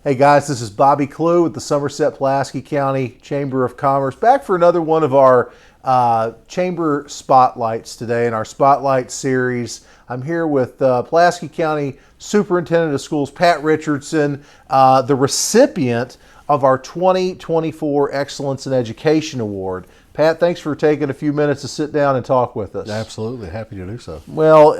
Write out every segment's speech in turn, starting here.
Hey guys, this is Bobby Clue with the Somerset-Pulaski County Chamber of Commerce, back for another one of our chamber spotlights today in our spotlight series. I'm here with Pulaski County Superintendent of Schools Pat Richardson, the recipient of our 2024 Excellence in Education Award. Pat, thanks for taking a few minutes to sit down and talk with us. Absolutely, happy to do so. Well,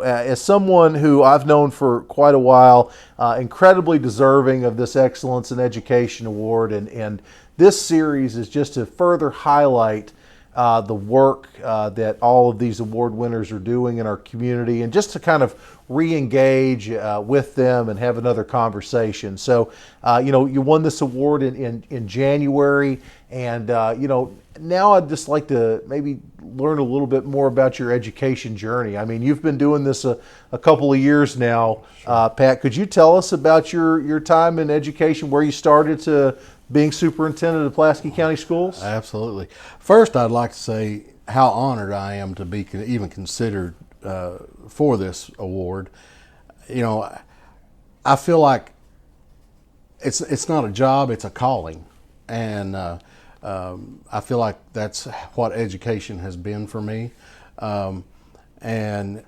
as someone who I've known for quite a while, incredibly deserving of this Excellence in Education Award, and this series is just to further highlight the work that all of these award winners are doing in our community, and just to kind of re-engage with them and have another conversation. So, you won this award in January, and now I'd just like to maybe learn a little bit more about your education journey. I mean, you've been doing this a couple of years now. Sure. Pat, could you tell us about your time in education, where you started to being superintendent of Pulaski County Schools? Absolutely. First, I'd like to say how honored I am to be even considered for this award. I feel like it's not a job, it's a calling. And I feel like that's what education has been for me. And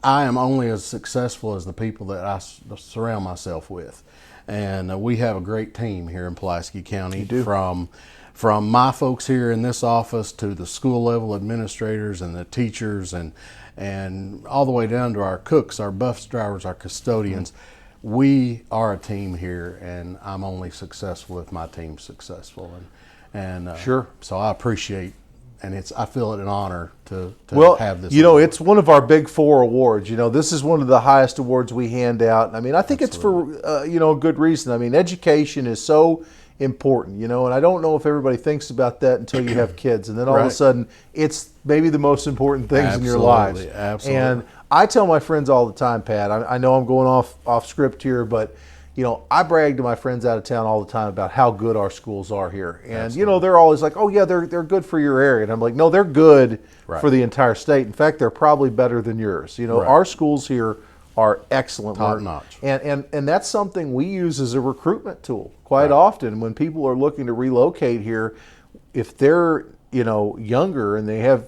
I am only as successful as the people that I surround myself with. And we have a great team here in Pulaski County. You do. From my folks here in this office to the school level administrators and the teachers and all the way down to our cooks, our bus drivers, our custodians. Mm-hmm. We are a team here, and I'm only successful if my team's successful. And sure. So I appreciate, and I feel it an honor to have this. Award. It's one of our big four awards. This is one of the highest awards we hand out. I mean, I think Absolutely. It's for a good reason. I mean, education is so important, and I don't know if everybody thinks about that until you have kids, and then all right. of a sudden it's maybe the most important things Absolutely. in your lives. Absolutely. And I tell my friends all the time, Pat, I know I'm going off script here, but I brag to my friends out of town all the time about how good our schools are here. And Absolutely. They're always like, oh yeah, they're good for your area. And I'm like, no, they're good right. for the entire state. In fact, they're probably better than yours. Right. Our schools here are excellent. Top notch. And that's something we use as a recruitment tool quite often when people are looking to relocate here. If they're younger and they have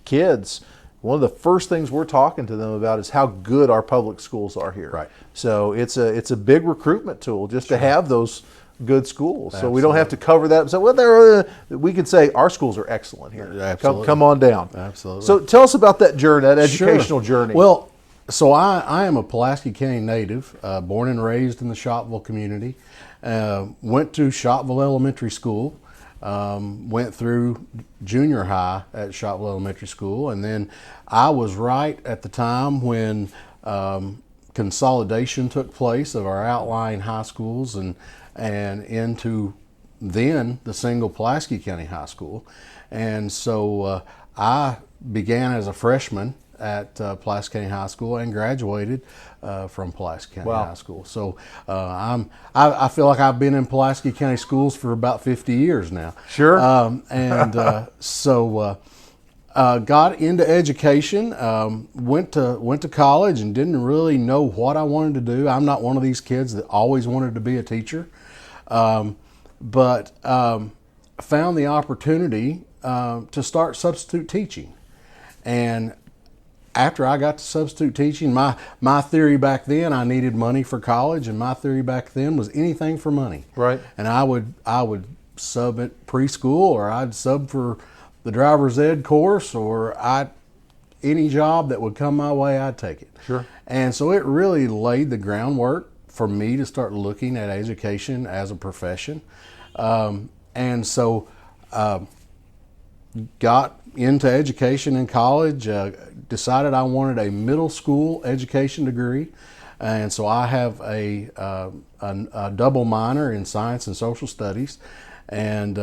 kids, one of the first things we're talking to them about is how good our public schools are here. Right. So it's a big recruitment tool just sure. to have those good schools. Absolutely. So we don't have to cover that. So we can say our schools are excellent here. Absolutely. Come on down. Absolutely. So tell us about that journey, that educational sure. journey. Well, so I am a Pulaski County native, born and raised in the Shopville community. Went to Shopville Elementary School. Went through junior high at Shopville Elementary School, and then I was right at the time when consolidation took place of our outlying high schools and into then the single Pulaski County High School. And so I began as a freshman at Pulaski County High School and graduated from Pulaski County High School. So I feel like I've been in Pulaski County schools for about 50 years now. Sure. So got into education, went to college and didn't really know what I wanted to do. I'm not one of these kids that always wanted to be a teacher, but found the opportunity to start substitute teaching. And after I got to substitute teaching, my theory back then, I needed money for college, and my theory back then was anything for money. Right. And I would sub at preschool, or I'd sub for the driver's ed course, or any job that would come my way, I'd take it. Sure. And so it really laid the groundwork for me to start looking at education as a profession. And so got into education in college, decided I wanted a middle school education degree, and so I have a double minor in science and social studies, and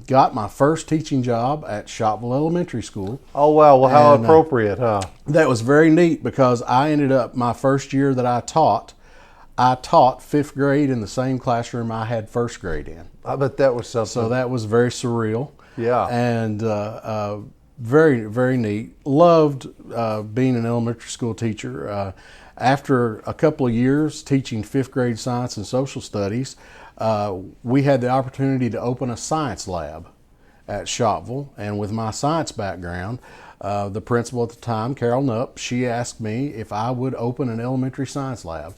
got my first teaching job at Shopville Elementary School. Oh wow! Well, how appropriate, huh? That was very neat because I ended up my first year that I taught fifth grade in the same classroom I had first grade in. I bet that was something. So that was very surreal. Yeah. And very, very neat. Loved being an elementary school teacher. after a couple of years teaching fifth grade science and social studies, we had the opportunity to open a science lab at Shopville. And with my science background, the principal at the time, Carol Knupp, she asked me if I would open an elementary science lab.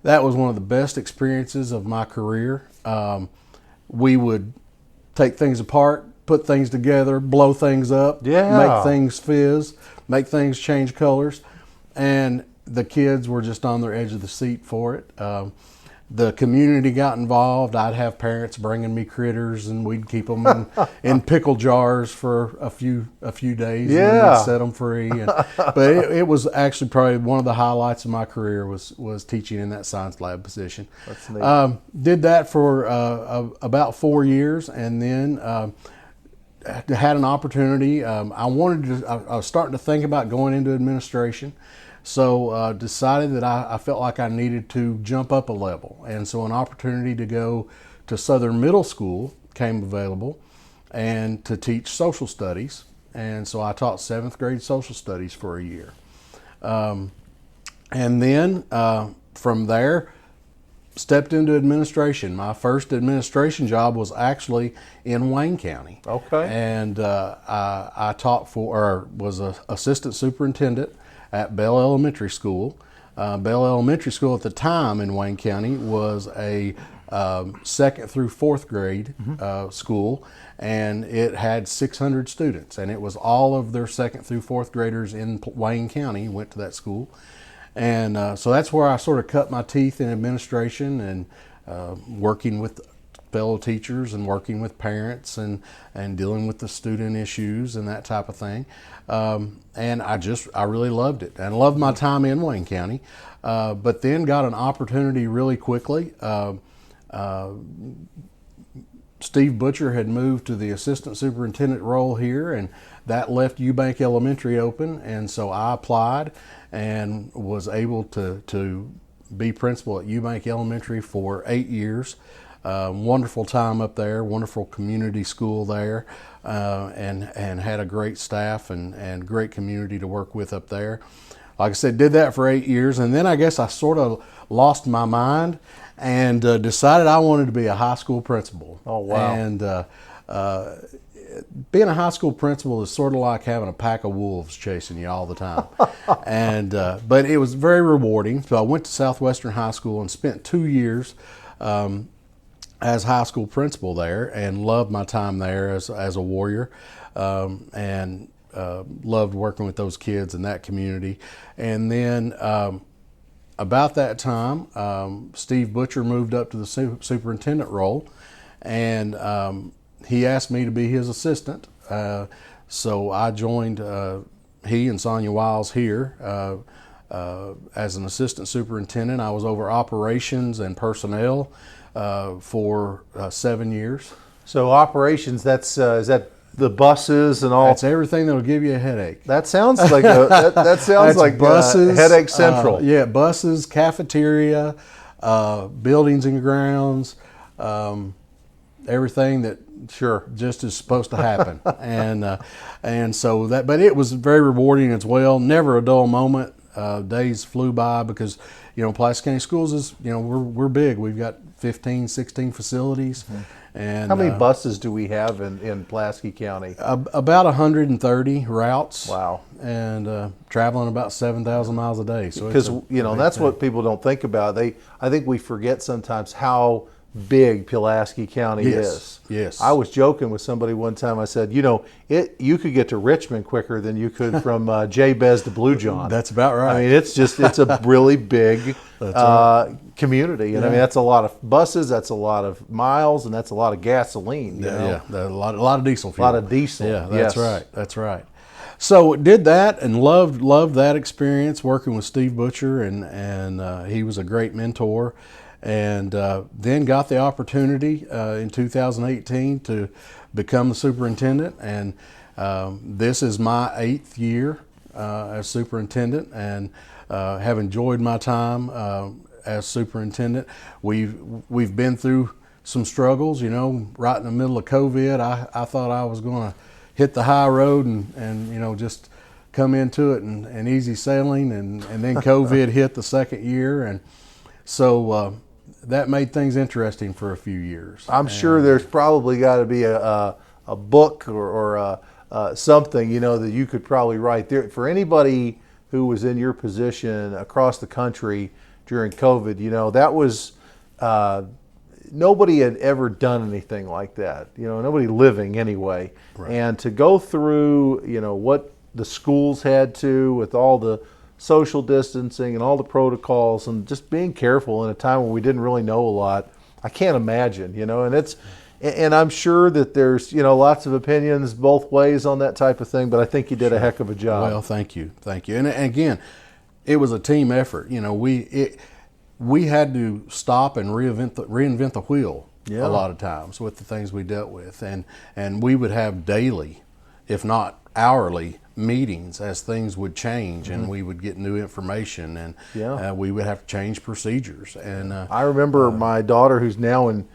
That was one of the best experiences of my career. We would take things apart, put things together, blow things up, make things fizz, make things change colors, and the kids were just on their edge of the seat for it. The community got involved. I'd have parents bringing me critters, and we'd keep them in pickle jars for a few days, and then we'd set them free. But it was actually probably one of the highlights of my career was teaching in that science lab position. That's neat. Did that for about 4 years, and then had an opportunity. I was starting to think about going into administration. So decided that I felt like I needed to jump up a level. And so an opportunity to go to Southern Middle School came available and to teach social studies. And so I taught 7th grade social studies for a year. And then from there, stepped into administration. My first administration job was actually in Wayne County. Okay. And I taught was an assistant superintendent at Bell Elementary School. Bell Elementary School at the time in Wayne County was a 2nd through 4th grade school, and it had 600 students, and it was all of their 2nd through 4th graders in Wayne County went to that school. And so that's where I sort of cut my teeth in administration and working with fellow teachers and working with parents and dealing with the student issues and that type of thing. And I really loved it and loved my time in Wayne County, but then got an opportunity really quickly. Steve Butcher had moved to the assistant superintendent role here, and that left Eubank Elementary open, and so I applied and was able to be principal at Eubank Elementary for 8 years. Wonderful time up there, wonderful community school there, and had a great staff and great community to work with up there. Like I said, did that for 8 years, and then I guess I sort of lost my mind and decided I wanted to be a high school principal. Oh, wow. And being a high school principal is sort of like having a pack of wolves chasing you all the time. But it was very rewarding. So I went to Southwestern High School and spent 2 years as high school principal there, and loved my time there as a warrior, and loved working with those kids in that community. And then about that time, Steve Butcher moved up to the superintendent role, and he asked me to be his assistant. So I joined he and Sonia Wiles here as an assistant superintendent. I was over operations and personnel for 7 years. So operations, that's is that the buses and all? That's everything that'll give you a headache. That sounds like that sounds like buses, headache central. Yeah, buses, cafeteria, buildings and grounds, everything that just is supposed to happen. and so that, but it was very rewarding as well. Never a dull moment. Days flew by because, Pulaski County Schools is, we're big. We've got 15, 16 facilities. Mm-hmm. And how many buses do we have in Pulaski County? About 130 routes. Wow. And traveling about 7,000 miles a day. So because that's what people don't think about. I think we forget sometimes how big Pulaski County is. Yes. I was joking with somebody one time. I said, you could get to Richmond quicker than you could from Jabez to Blue John. That's about right. I mean, it's a really big community. And I mean, that's a lot of buses, that's a lot of miles, and that's a lot of gasoline. Yeah, a lot of diesel fuel. A lot of diesel. Yeah, that's right. That's right. So did that and loved that experience working with Steve Butcher, and he was a great mentor. And then got the opportunity in 2018 to become the superintendent. And this is my 8th year as superintendent, and have enjoyed my time as superintendent. We've been through some struggles, right in the middle of COVID. I thought I was going to hit the high road and just come into it and easy sailing, and then COVID hit the second year, and so that made things interesting for a few years. I'm sure there's probably got to be a book or something, you know, that you could probably write there for anybody who was in your position across the country during COVID. You know, that was nobody had ever done anything like that. You know, nobody living anyway. Right. And to go through, you know, what the schools had to with all the social distancing and all the protocols and just being careful in a time when we didn't really know a lot, I can't imagine, you know. And I'm sure that there's, you know, lots of opinions both ways on that type of thing, but I think you did a heck of a job. Well, thank you. And again, it was a team effort. You know, we had to stop and reinvent the wheel a lot of times with the things we dealt with, and we would have daily, if not hourly, meetings as things would change, and we would get new information, and we would have to change procedures. And I remember my daughter, who's now in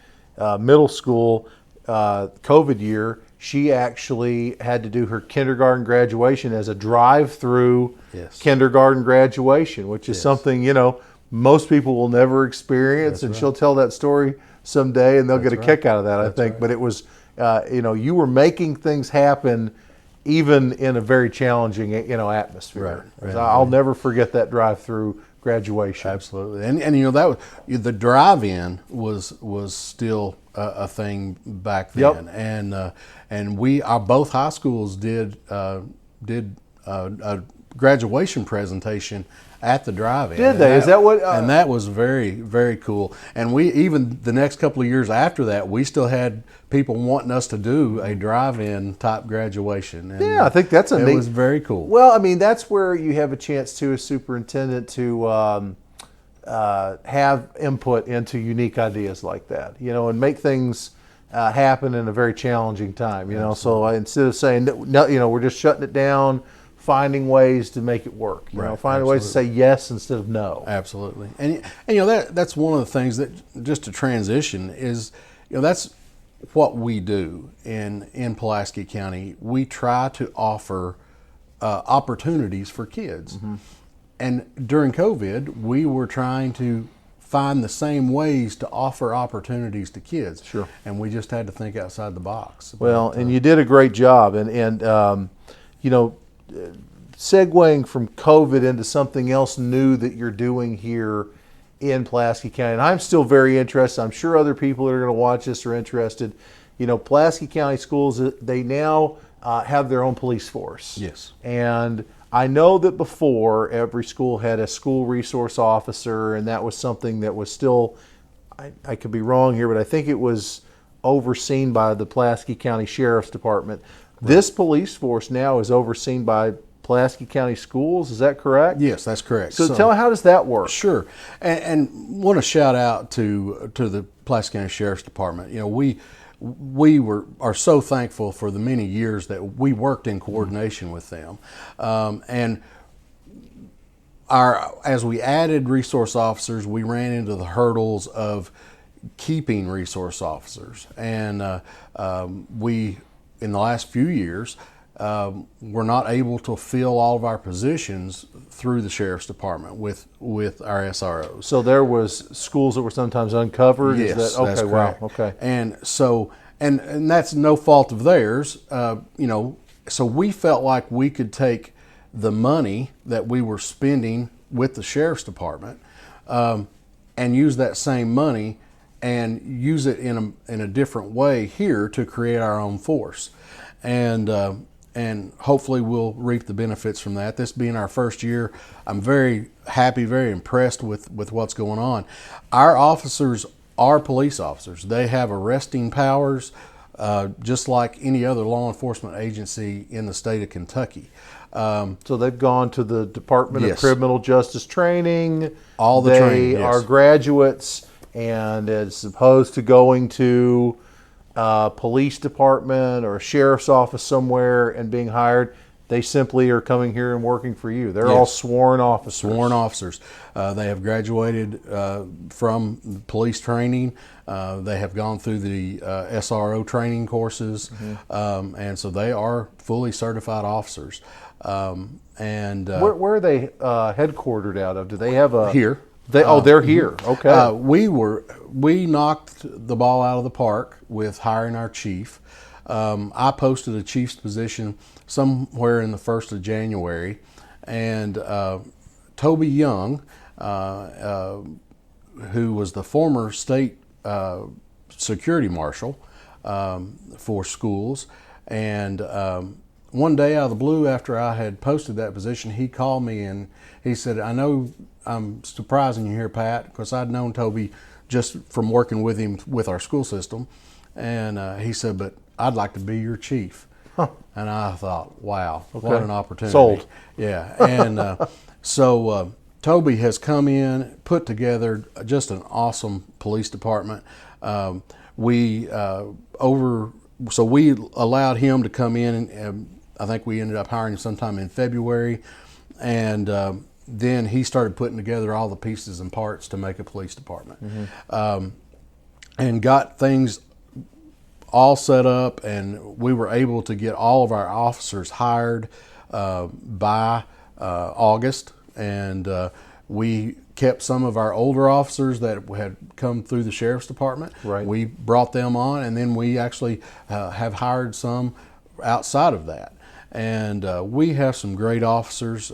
middle school, COVID year, she actually had to do her kindergarten graduation as a drive-through kindergarten graduation, which is something, you know, most people will never experience. And she'll tell that story someday, and they'll get a kick out of that, I think. But it was, you know, you were making things happen even in a very challenging, you know, atmosphere. Right. I'll never forget that drive-through graduation. Absolutely. And you know, that was, the drive-in was still a thing back then. And both high schools did a graduation presentation at the drive-in. Did they? Is that what? And that was very, very cool. And we, even the next couple of years after that, we still had people wanting us to do a drive-in type graduation. And yeah, I think that's it was very cool. Well, I mean, that's where you have a chance to, as superintendent, to have input into unique ideas like that, you know, and make things happen in a very challenging time, you know. So instead of saying, no, you know, we're just shutting it down, finding ways to make it work, you know, finding ways to say yes instead of no. Absolutely. And you know, that's one of the things that, just to transition, is, you know, that's what we do in Pulaski County. We try to offer opportunities for kids. And during COVID, we were trying to find the same ways to offer opportunities to kids. Sure. And we just had to think outside the box. Well, and you did a great job. And you know, segueing from COVID into something else new that you're doing here in Pulaski County, and I'm still very interested. I'm sure other people that are going to watch this are interested. You know, Pulaski County Schools, they now have their own police force. Yes. And I know that before, every school had a school resource officer, and that was something that was still, I could be wrong here, but I think it was overseen by the Pulaski County Sheriff's Department. This police force now is overseen by Pulaski County Schools. Is that correct? Yes, that's correct. So tell, how does that work? Sure. And want to shout out to the Pulaski County Sheriff's Department. You know, we are so thankful for the many years that we worked in coordination with them. And as we added resource officers, we ran into the hurdles of keeping resource officers. And we, in the last few years, we're not able to fill all of our positions through the Sheriff's Department with our SROs. So there was schools that were sometimes uncovered? Yes, Is that, okay, that's correct. Wow, okay. And so, and that's no fault of theirs, you know, so we felt like we could take the money that we were spending with the Sheriff's Department and use that same money and use it in a different way here to create our own force. And hopefully we'll reap the benefits from that. This being our first year, I'm very happy, very impressed with what's going on. Our officers are police officers. They have arresting powers just like any other law enforcement agency in the state of Kentucky. So they've gone to the Department of Criminal Justice Training. All the training, They are graduates, and as opposed to going to police department or a sheriff's office somewhere and being hired, They simply are coming here and working for you. They're all sworn officers. Sworn officers. They have graduated from police training. They have gone through the SRO training courses, and so they are fully certified officers. Where are they headquartered out of? Do they have a here? They're here. Okay. We knocked the ball out of the park with hiring our chief. I posted a chief's position somewhere in the 1st of January, and Toby Young, who was the former state security marshal for schools, and one day out of the blue after I had posted that position, he called me and he said, "I know I'm surprising you here, Pat, because I'd known Toby just from working with him with our school system," and he said, "But I'd like to be your chief." And I thought, wow, what an opportunity. Sold. Yeah. And so Toby has come in, put together just an awesome police department. We allowed him to come in, and I think we ended up hiring him sometime in February. And then he started putting together all the pieces and parts to make a police department. And got things all set up, and we were able to get all of our officers hired by August, and we kept some of our older officers that had come through the sheriff's department. Right. We brought them on, and then we actually have hired some outside of that, and we have some great officers.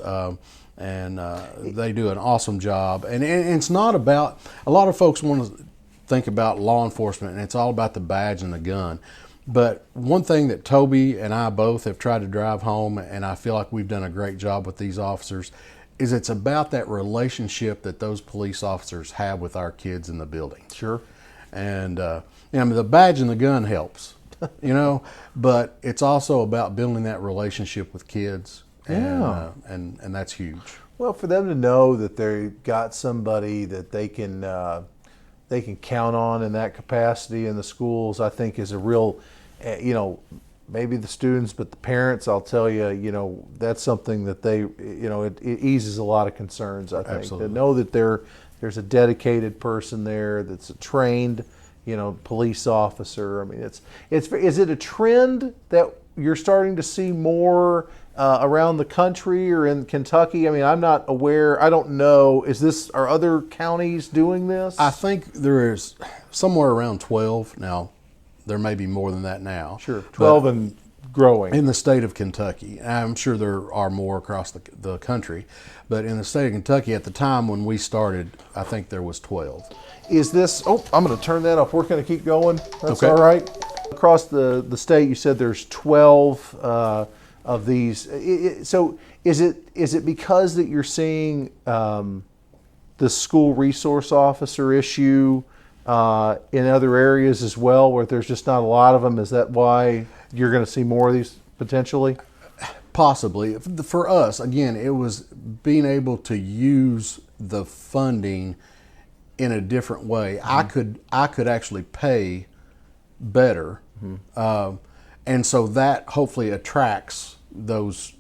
And they do an awesome job, and it's not about, a lot of folks want to think about law enforcement and it's all about the badge and the gun. But one thing that Toby and I both have tried to drive home, and I feel like we've done a great job with these officers, is it's about that relationship that those police officers have with our kids in the building. Sure. And I mean, the badge and the gun helps, but it's also about building that relationship with kids, and that's huge. Well, for them to know that they got somebody that they can count on in that capacity in the schools, I think is a real, maybe the students, but the parents, I'll tell you, that's something that they, it eases a lot of concerns, I think. Absolutely. To know that there's a dedicated person there that's a trained, police officer. I mean, is it a trend that you're starting to see more around the country or in Kentucky? I mean, I'm not aware. I don't know. Are other counties doing this? I think there is somewhere around 12 now. There may be more than that now. Sure, 12 and growing. In the state of Kentucky. I'm sure there are more across the country, but in the state of Kentucky at the time when we started, I think there was 12. Is this, I'm going to turn that off. We're going to keep going. That's okay. All right. Across the state, you said there's 12 of these. So is it because that you're seeing the school resource officer issue in other areas as well, where there's just not a lot of them? Is that why you're going to see more of these potentially? Possibly. For us, again, it was being able to use the funding in a different way. Mm-hmm. I could actually pay better, and so that hopefully attracts those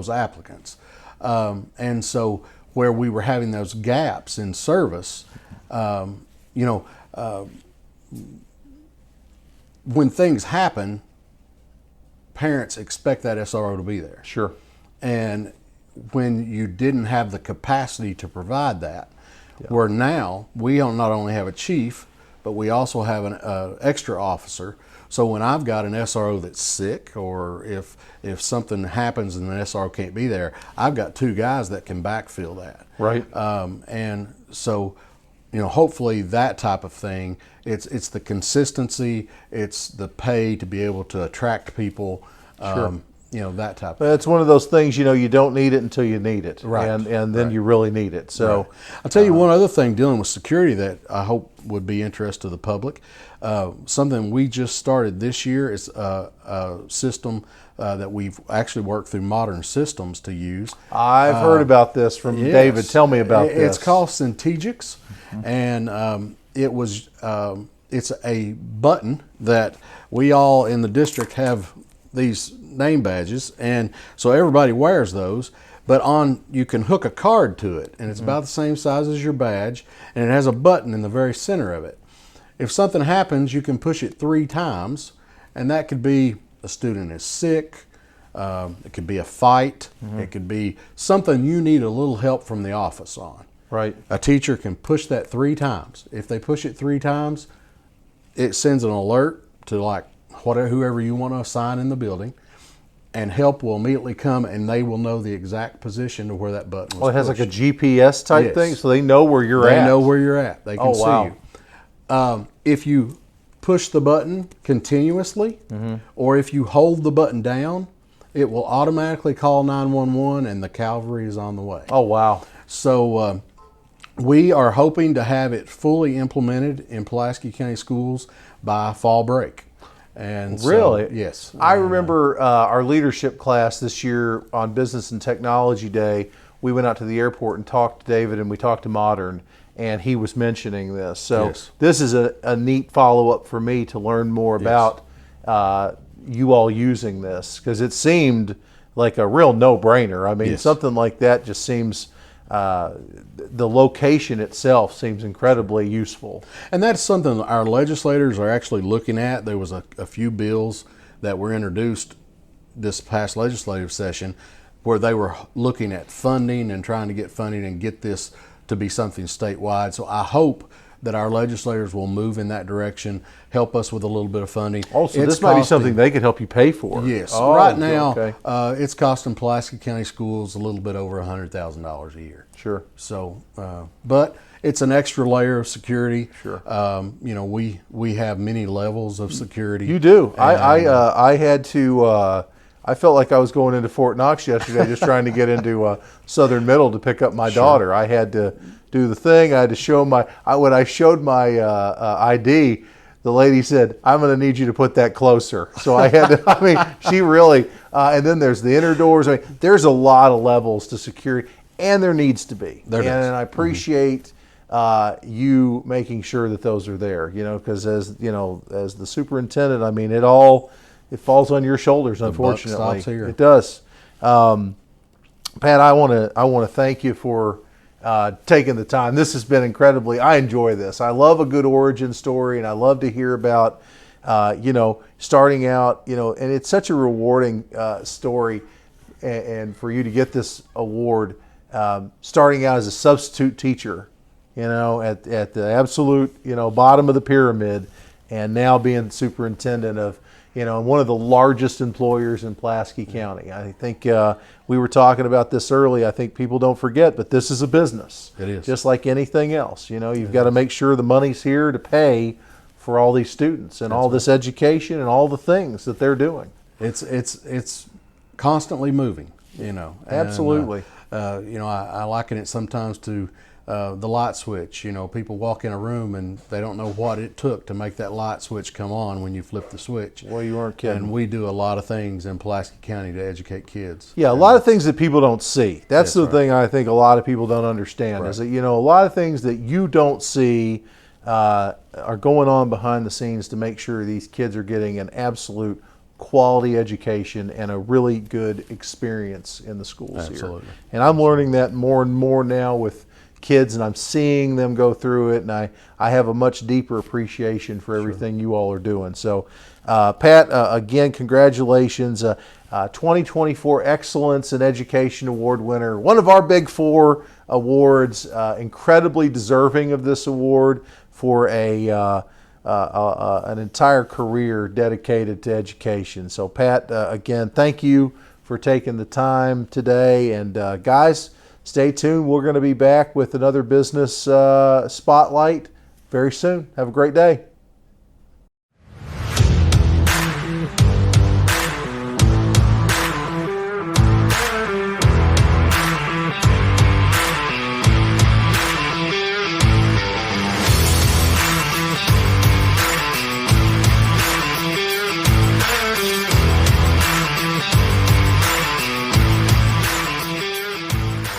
applicants. And so where we were having those gaps in service, when things happen, parents expect that SRO to be there. Sure. And when you didn't have the capacity to provide that, where now we not only have a chief, but we also have an extra officer. So when I've got an SRO that's sick, or if something happens and the SRO can't be there, I've got two guys that can backfill that. Right. And so, hopefully that type of thing, it's the consistency, it's the pay to be able to attract people. Sure. That type of thing. It's one of those things, you don't need it until you need it. Right. And then you really need it. So right. I'll tell you one other thing dealing with security that I hope would be interest to the public. Something we just started this year is a system that we've actually worked through Modern Systems to use. I've heard about this from David. Tell me about this. It's called Centegix, and it's a button that we all in the district have these name badges, and so everybody wears those. But you can hook a card to it, and it's about the same size as your badge, and it has a button in the very center of it. If something happens, you can push it 3 times, and that could be a student is sick, it could be a fight, it could be something you need a little help from the office on. Right. A teacher can push that 3 times. If they push it 3 times, it sends an alert to like whoever you want to assign in the building, and help will immediately come, and they will know the exact position of where that button was. Oh, it has pushed. like a GPS type Yes. thing, so they know where you're at. They know where you're at. They can Oh, see wow. you. If you push the button continuously, or if you hold the button down, it will automatically call 911, and the cavalry is on the way. Oh, wow. So we are hoping to have it fully implemented in Pulaski County schools by fall break. And so, Really? yes. I remember our leadership class this year on Business and Technology Day. We went out to the airport and talked to David, and we talked to Modern, and he was mentioning this. So Yes. this is a neat follow-up for me to learn more about you all using this, because it seemed like a real no-brainer. I mean, Yes. something like that just seems, the location itself seems incredibly useful. And that's something our legislators are actually looking at. There was a few bills that were introduced this past legislative session where they were looking at funding and trying to get funding and get this to be something statewide. So I hope that our legislators will move in that direction, help us with a little bit of funding. Also, It's this might be costing- something they could help you pay for. Yes. Oh, right now, okay. it's costing Pulaski County schools a little bit over $100,000 a year. Sure. So, but it's an extra layer of security. Sure. You know, we have many levels of security. You do. And, I had to. I felt like I was going into Fort Knox yesterday, just trying to get into Southern Middle to pick up my daughter. I had to do the thing. I had to show when I showed my ID, the lady said, "I'm going to need you to put that closer." So I had to. I mean, she really. And then there's the inner doors. I mean, there's a lot of levels to security, and there needs to be. There does. And I appreciate. You making sure that those are there, you know, because as you know, as the superintendent, I mean, it falls on your shoulders. Unfortunately, buck stops here. It does. Pat, I want to thank you for taking the time. This has been incredibly. I enjoy this. I love a good origin story, and I love to hear about, you know, starting out, you know, and it's such a rewarding story, and for you to get this award, starting out as a substitute teacher. You know, at the absolute, you know, bottom of the pyramid, and now being superintendent of, you know, one of the largest employers in Pulaski County. I think we were talking about this early. I think people don't forget, but this is a business. It is. Just like anything else. You know, you've got to make sure the money's here to pay for all these students and all this education and all the things that they're doing. It's constantly moving, you know. Absolutely. And, you know, I liken it sometimes to the light switch. You know, people walk in a room and they don't know what it took to make that light switch come on when you flip the switch. Well, you weren't kidding. And we do a lot of things in Pulaski County to educate kids. Yeah, a lot of things that people don't see. That's the right. thing I think a lot of people don't understand is that, you know, a lot of things that you don't see are going on behind the scenes to make sure these kids are getting an absolute quality education and a really good experience in the schools Absolutely. here. And I'm learning that more and more now with kids, and I'm seeing them go through it, and I have a much deeper appreciation for everything you all are doing. So, Pat, again, congratulations. 2024 Excellence in Education Award winner, one of our Big Four awards, incredibly deserving of this award for an entire career dedicated to education. So, Pat, again, thank you for taking the time today. And guys, stay tuned. We're going to be back with another business spotlight very soon. Have a great day.